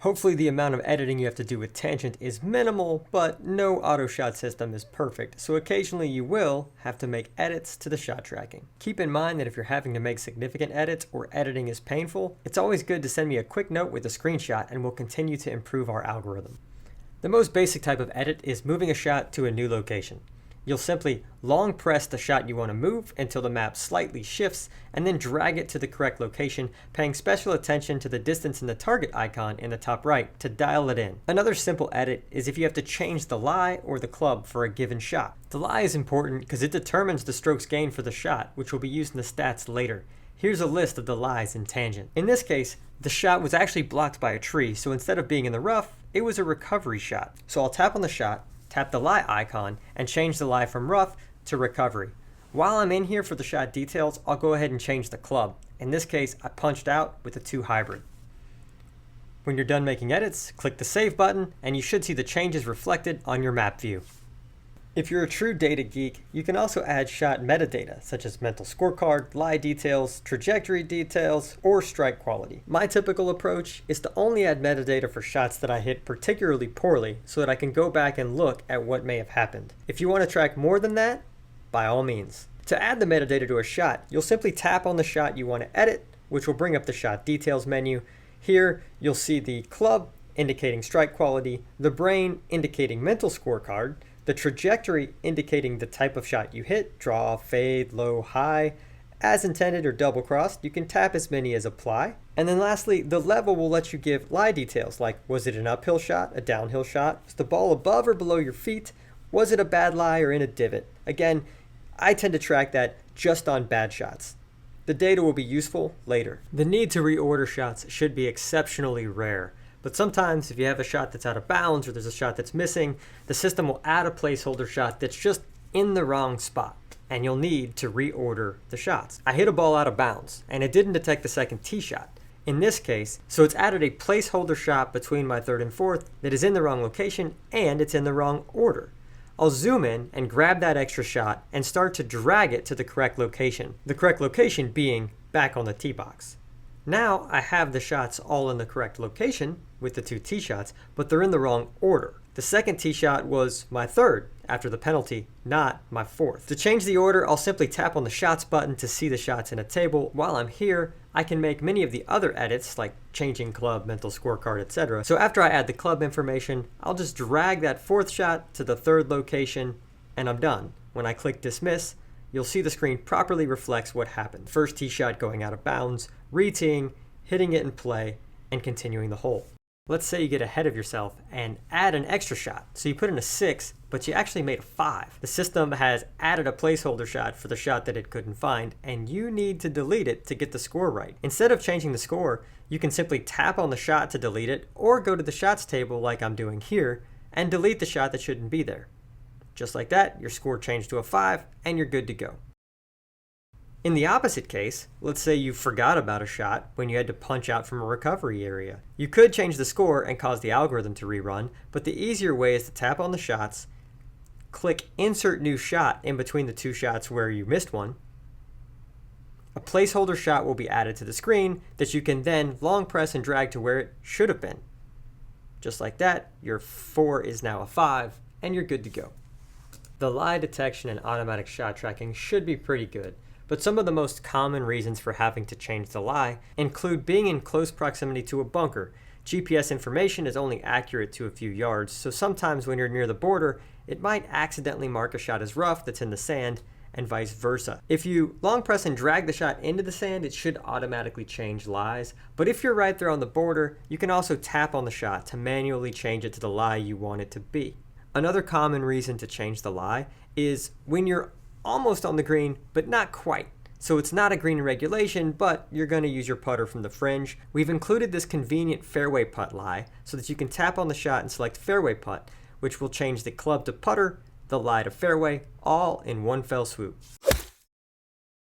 Hopefully the amount of editing you have to do with tangent is minimal, but no auto shot system is perfect, so occasionally you will have to make edits to the shot tracking. Keep in mind that if you're having to make significant edits or editing is painful, it's always good to send me a quick note with a screenshot and we'll continue to improve our algorithm. The most basic type of edit is moving a shot to a new location. You'll simply long press the shot you want to move until the map slightly shifts and then drag it to the correct location, paying special attention to the distance in the target icon in the top right to dial it in. Another simple edit is if you have to change the lie or the club for a given shot. The lie is important because it determines the strokes gained for the shot, which will be used in the stats later. Here's a list of the lies in tangent. In this case, the shot was actually blocked by a tree, so instead of being in the rough, it was a recovery shot. So I'll tap on the shot, tap the lie icon, and change the lie from rough to recovery. While I'm in here for the shot details, I'll go ahead and change the club. In this case, I punched out with a 2 hybrid. When you're done making edits, click the save button, and you should see the changes reflected on your map view. If you're a true data geek, you can also add shot metadata, such as mental scorecard, lie details, trajectory details, or strike quality. My typical approach is to only add metadata for shots that I hit particularly poorly so that I can go back and look at what may have happened. If you want to track more than that, by all means. To add the metadata to a shot, you'll simply tap on the shot you want to edit, which will bring up the shot details menu. Here, you'll see the club indicating strike quality, the brain indicating mental scorecard, the trajectory indicating the type of shot you hit, draw, fade, low, high, as intended or double crossed. You can tap as many as apply. And then lastly, the level will let you give lie details like, was it an uphill shot, a downhill shot? Was the ball above or below your feet? Was it a bad lie or in a divot? Again, I tend to track that just on bad shots. The data will be useful later. The need to reorder shots should be exceptionally rare. But sometimes if you have a shot that's out of bounds or there's a shot that's missing, the system will add a placeholder shot that's just in the wrong spot, and you'll need to reorder the shots. I hit a ball out of bounds, and it didn't detect the second tee shot. In this case, so it's added a placeholder shot between my third and fourth that is in the wrong location, and it's in the wrong order. I'll zoom in and grab that extra shot and start to drag it to the correct location. The correct location being back on the tee box. Now I have the shots all in the correct location with the 2 tee shots, but they're in the wrong order. The second tee shot was my third after the penalty, not my fourth. To change the order, I'll simply tap on the shots button to see the shots in a table. While I'm here, I can make many of the other edits like changing club, mental scorecard, etc. So after I add the club information, I'll just drag that fourth shot to the third location and I'm done. When I click dismiss, you'll see the screen properly reflects what happened. First tee shot going out of bounds, re-teeing, hitting it in play, and continuing the hole. Let's say you get ahead of yourself and add an extra shot. So you put in a 6, but you actually made a 5. The system has added a placeholder shot for the shot that it couldn't find, and you need to delete it to get the score right. Instead of changing the score, you can simply tap on the shot to delete it, or go to the shots table like I'm doing here, and delete the shot that shouldn't be there. Just like that, your score changed to a 5, and you're good to go. In the opposite case, let's say you forgot about a shot when you had to punch out from a recovery area. You could change the score and cause the algorithm to rerun, but the easier way is to tap on the shots, click Insert New Shot in between the 2 shots where you missed one. A placeholder shot will be added to the screen that you can then long press and drag to where it should have been. Just like that, your 4 is now a 5, and you're good to go. The lie detection and automatic shot tracking should be pretty good. But some of the most common reasons for having to change the lie include being in close proximity to a bunker. GPS information is only accurate to a few yards, so sometimes when you're near the border, it might accidentally mark a shot as rough that's in the sand, and vice versa. If you long press and drag the shot into the sand, it should automatically change lies. But if you're right there on the border, you can also tap on the shot to manually change it to the lie you want it to be. Another common reason to change the lie is when you're almost on the green, but not quite. So it's not a green regulation, but you're going to use your putter from the fringe. We've included this convenient fairway putt lie so that you can tap on the shot and select fairway putt, which will change the club to putter, the lie to fairway, all in one fell swoop.